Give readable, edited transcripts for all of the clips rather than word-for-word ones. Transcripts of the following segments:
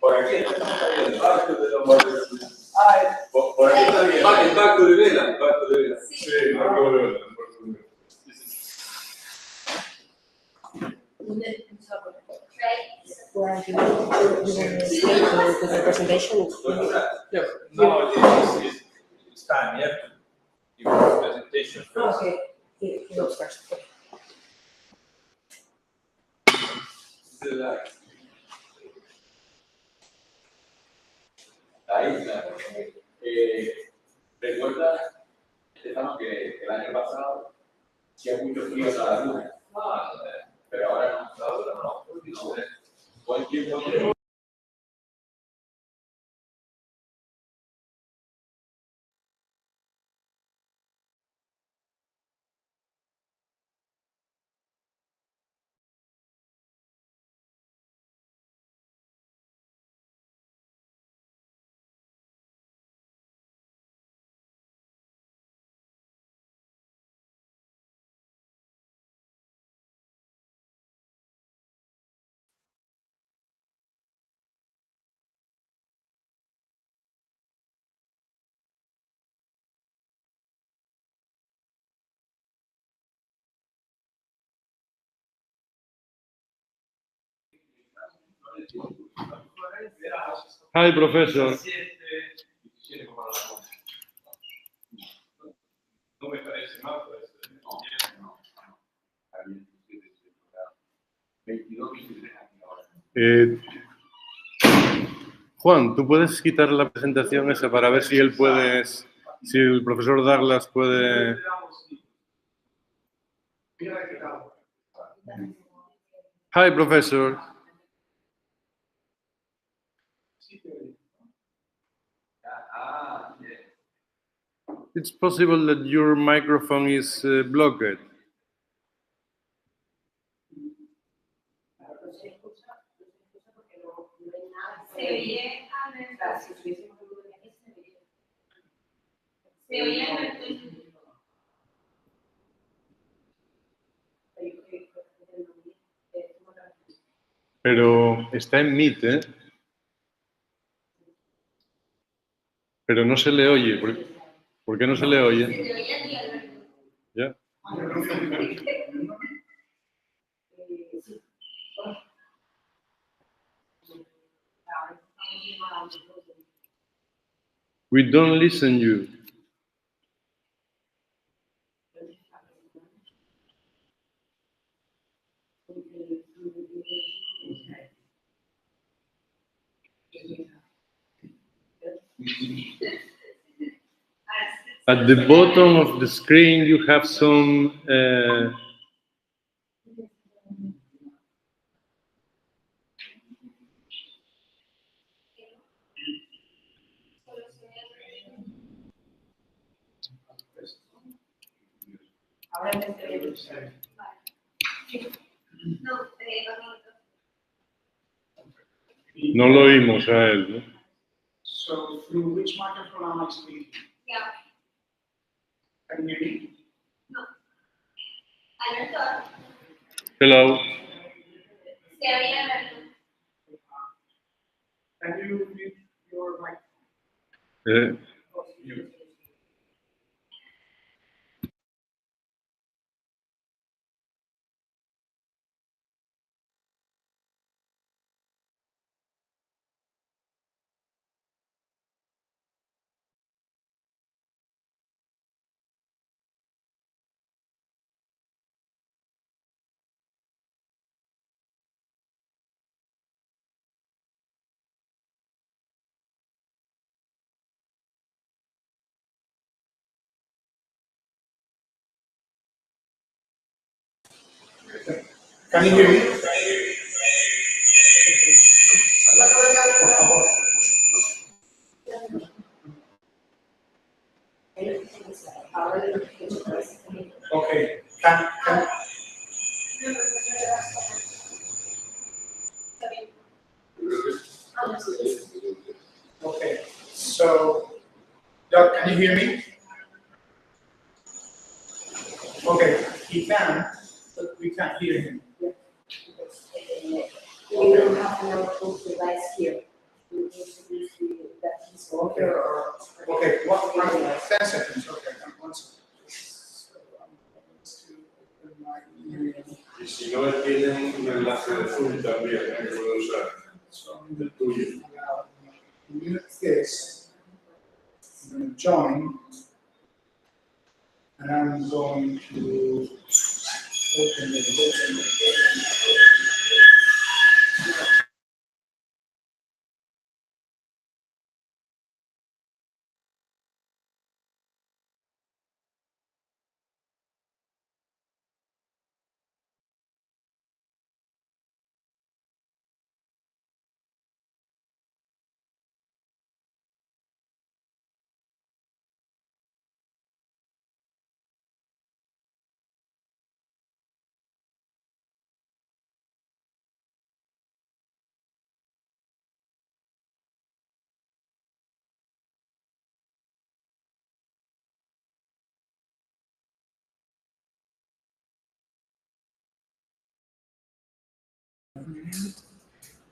Por aquí está bien, el barco de los muertos. Por aquí está bien. El barco de vela, el barco de vela. Sí, el barco de vela. The presentation. Yeah, now it's time, yeah. You have a presentation first. Okay, he goes first. Ahí está. Recuerda, Estefano, que el año pasado hacía mucho frío en la luna. Pero ahora no. Ahora no. Cualquier momento. Hi, professor. No me parece mal, pues. Juan, ¿tú puedes quitar la presentación esa para ver si él puede, si el profesor Douglas puede... Hi, professor. It's possible that your microphone is blocked. Pero está en Meet, ¿eh? Pero no se le oye. ¿Por qué no se le oye? ¿Ya? We don't listen you. At the bottom of the screen, you have some no lo oímos a él, ¿no? So, through which microphone am I speaking? Yeah. Can you hear me? No. Alberto. Hello. Se oye Alberto. Can you mute your microphone? Can you hear me? Okay. Okay. So, Doug, can you hear me? Okay. He can, but we can't hear him. We don't have an output device here. We introduce that he's Okay, okay, 10 seconds, okay, 1 second. So I'm going to open my email. Y si no tienen un enlace de Zoom también, que puedo usar. So I'm El tuyo. now mute this. I'm going to join. And I'm going to open it.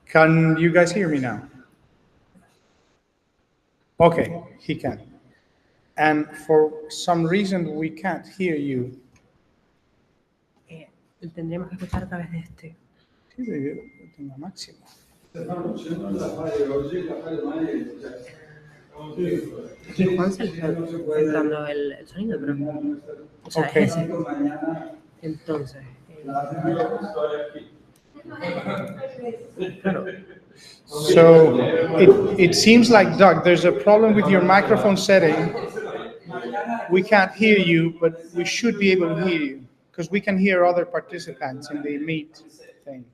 Can you guys hear me now? Okay, he can. And for some reason we can't hear you. Tendríamos que escuchar a través de este. Sí, yo tengo máximo. Sí, Juan se le está entrando el sonido, pero. O sea, Okay. es ese. Entonces. Claro. So it seems like, Doug, there's a problem with your microphone setting. We can't hear you, but we should be able to hear you because we can hear other participants in the meet thing.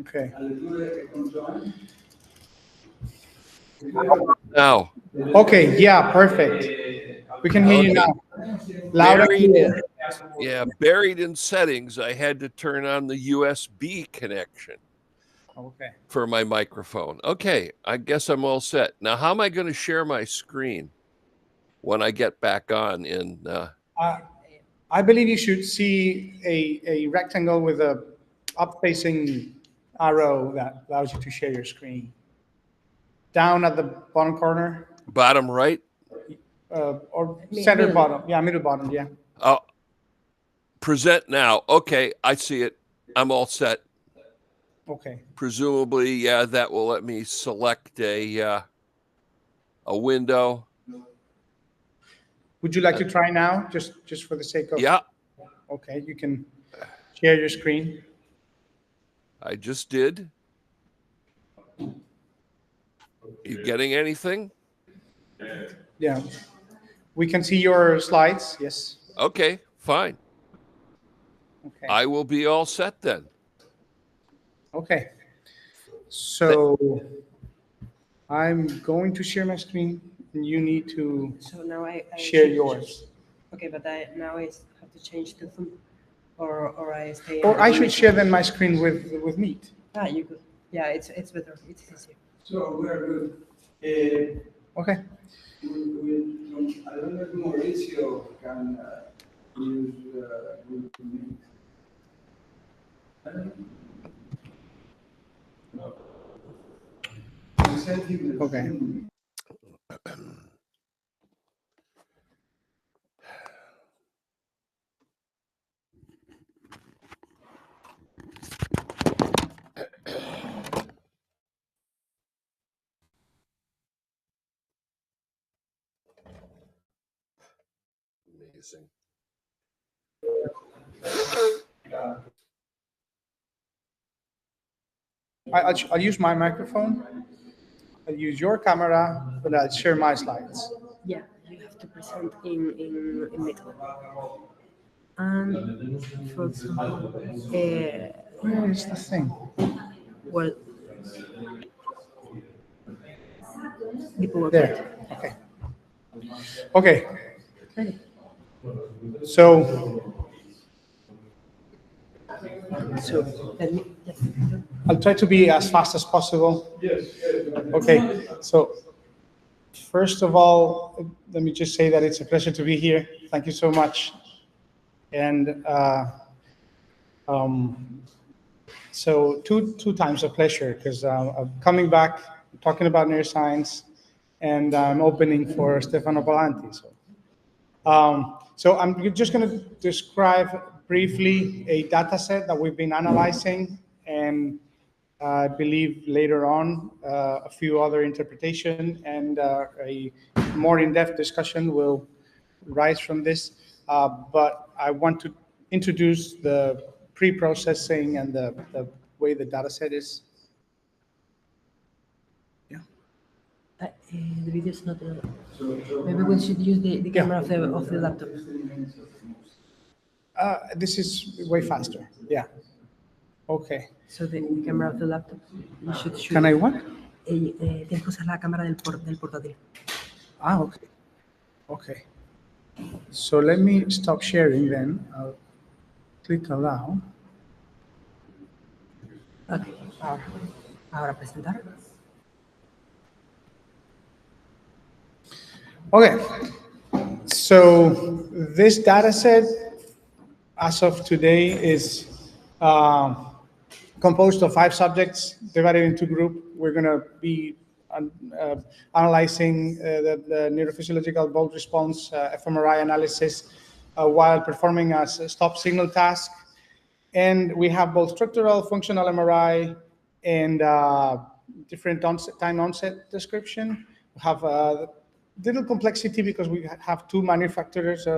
Okay. Now, Okay, yeah, perfect. We can hear you now. Loud and clear. buried in settings, I had to turn on the USB connection Okay. for my microphone. Okay, I guess I'm all set. Now, how am I going to share my screen when I get back on in? I believe you should see a rectangle with a up-facing arrow that allows you to share your screen. Down at the bottom corner, Bottom right? or center Middle. bottom. Yeah, middle bottom, yeah. Oh, present now. Okay, I see it. I'm all set. Okay. Presumably, yeah, that will let me select a window. Would you like to try now, just for the sake of? Yeah, Okay, you can share your screen. I just did. You getting anything? Yeah. We can see your slides, yes. Okay, fine. Okay. I will be all set then. Okay. So I'm going to share my screen and you need to So now I share should- yours. Okay, but now I have to change the Zoom, or I stay. Or I should share then my screen with Meet. Ah, you could. Yeah, it's better. It's easier. So we're good. Okay. I don't know if Mauricio can use Google Meet. I don't know. I sent him the Okay. Zoom. Amazing. I'll use my microphone. I'll use your camera, but I'll share my slides. Yeah, you have to present in Meet. And for example, Where is the thing? well, people There. Okay. Okay. So let me. I'll try to be as fast as possible. Yes, yes. Okay. So First of all, let me just say that it's a pleasure to be here. Thank you so much. And so two times a pleasure, because I'm coming back, talking about neuroscience, and I'm opening for Stefano Palanti. So I'm just going to describe briefly a data set that we've been analyzing, and I believe later on a few other interpretation and a more in-depth discussion will rise from this. But I want to introduce the pre-processing and the way the data set is. Yeah. The video is not. Maybe we should use the camera of the laptop. This is way faster. Yeah. Okay. So the camera of the laptop. You should shoot. Can I what? Tienes que usar la cámara del portátil. Ah, okay. Okay. So let me stop sharing then. I'll click allow. Okay. Ahora presentar. Okay. So this data set, as of today, is composed of 5 subjects divided into groups. We're going to be analyzing the neurophysiological bolt response, fMRI analysis, while performing a stop signal task. And we have both structural, functional MRI, and different time onset description. We have little complexity because we have 2 manufacturers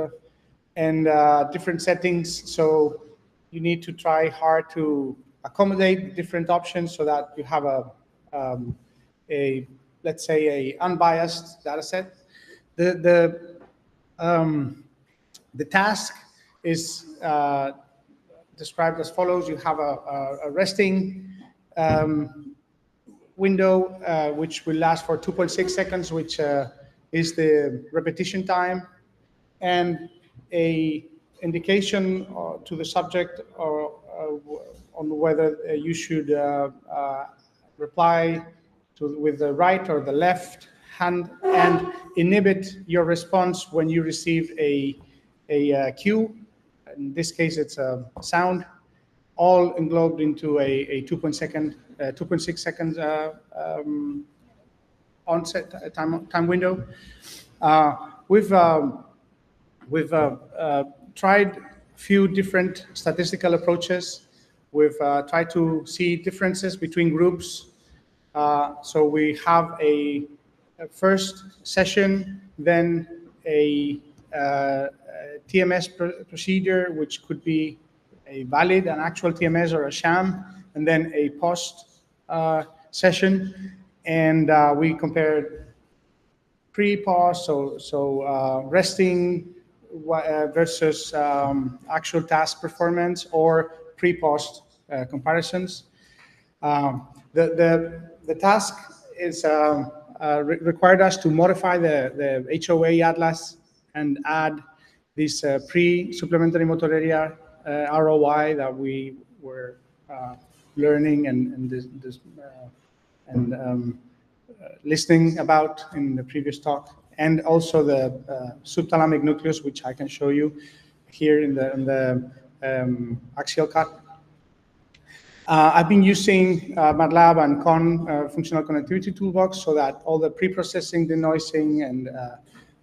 and different settings. So you need to try hard to accommodate different options so that you have let's say a unbiased data set. The task is described as follows. You have a resting window which will last for 2.6 seconds, which is the repetition time, and a indication to the subject on whether you should reply with the right or the left hand and inhibit your response when you receive a cue. In this case, it's a sound, all englobed into a 2.6 seconds onset time window. We've tried a few different statistical approaches. We've tried to see differences between groups. So we have a first session, then a TMS procedure, which could be a valid, an actual TMS or a sham, and then a post session. And we compared pre-pause, so resting versus actual task performance, or pre-post comparisons. The task is required us to modify the HOA atlas and add this pre-supplementary motor area ROI that we were learning and listening about in the previous talk, and also the subthalamic nucleus, which I can show you here in the axial cut. I've been using MATLAB and functional connectivity toolbox so that all the pre-processing, denoising, and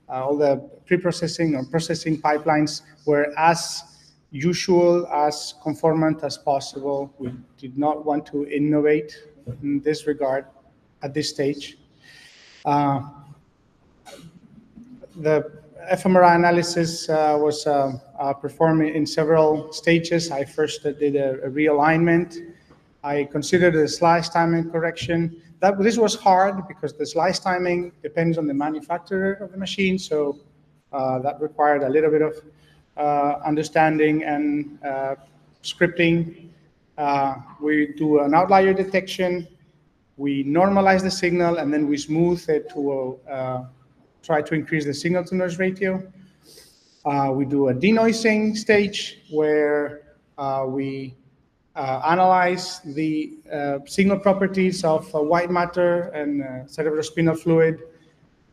all the pre-processing or processing pipelines were as usual, as conformant as possible. We did not want to innovate in this regard at this stage. The fMRI analysis was performed in several stages. I first did a realignment. I considered the slice timing correction. This was hard because the slice timing depends on the manufacturer of the machine, so that required a little bit of understanding and scripting. We do an outlier detection, we normalize the signal, and then we smooth it to try to increase the signal-to-noise ratio. We do a denoising stage where we analyze the signal properties of white matter and cerebrospinal fluid.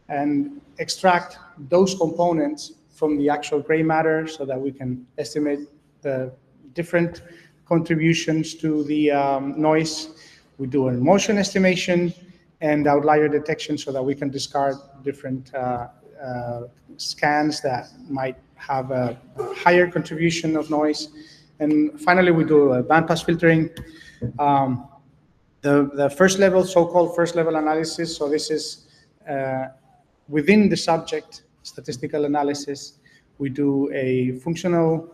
and extract those components from the actual gray matter so that we can estimate the different contributions to the noise. We do a motion estimation and outlier detection so that we can discard different scans that might have a higher contribution of noise. And finally, we do a bandpass filtering. The first level, so-called first level analysis, so this is within the subject statistical analysis. We do a functional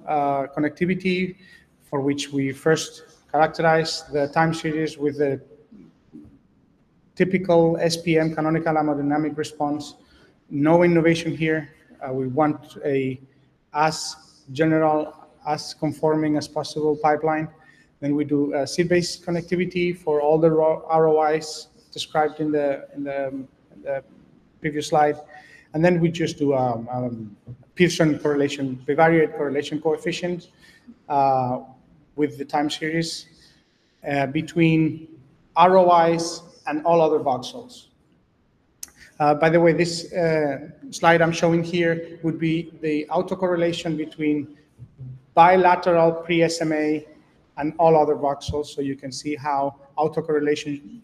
connectivity for which we first characterize the time series with the typical SPM, canonical hemodynamic response. No innovation here. We want a as general, as conforming as possible pipeline. Then we do seed-based connectivity for all the ROIs described in the previous slide. And then we just do Pearson correlation, bivariate correlation coefficient with the time series between ROIs and all other voxels. By the way, this slide I'm showing here would be the autocorrelation between bilateral pre-SMA and all other voxels. So you can see how autocorrelation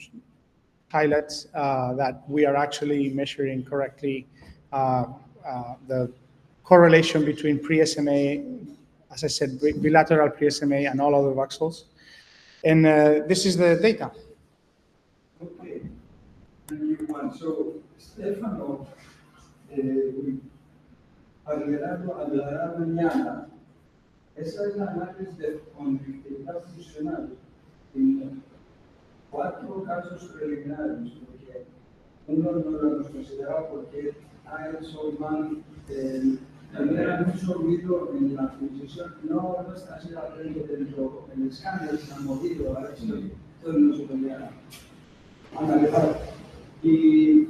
highlights that we are actually measuring correctly the correlation between pre-SMA, as I said, bilateral pre-SMA and all other voxels. And this is the data. Okay. Thank you, Juan. So, Stefano, hablará mañana. Esa es la análisis de conductividad funcional en 4 casos preliminares, porque uno no lo hemos considerado porque ha hecho mal, también ha mucho ruido en la función, no está siendo atento dentro del escáner, se ha movido, ha hecho todo no se podía analizar. Y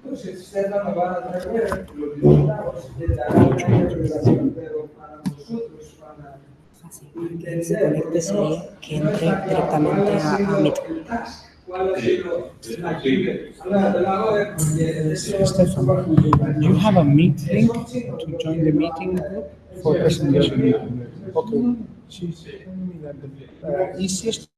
entonces Stefano va a traer los resultados de la interpretación, pero para nosotros, para que se conecte sería que entre directamente a Meet. Stefan, you have a Meet link to join the meeting group for presentation. Okay. She's telling me that the easiest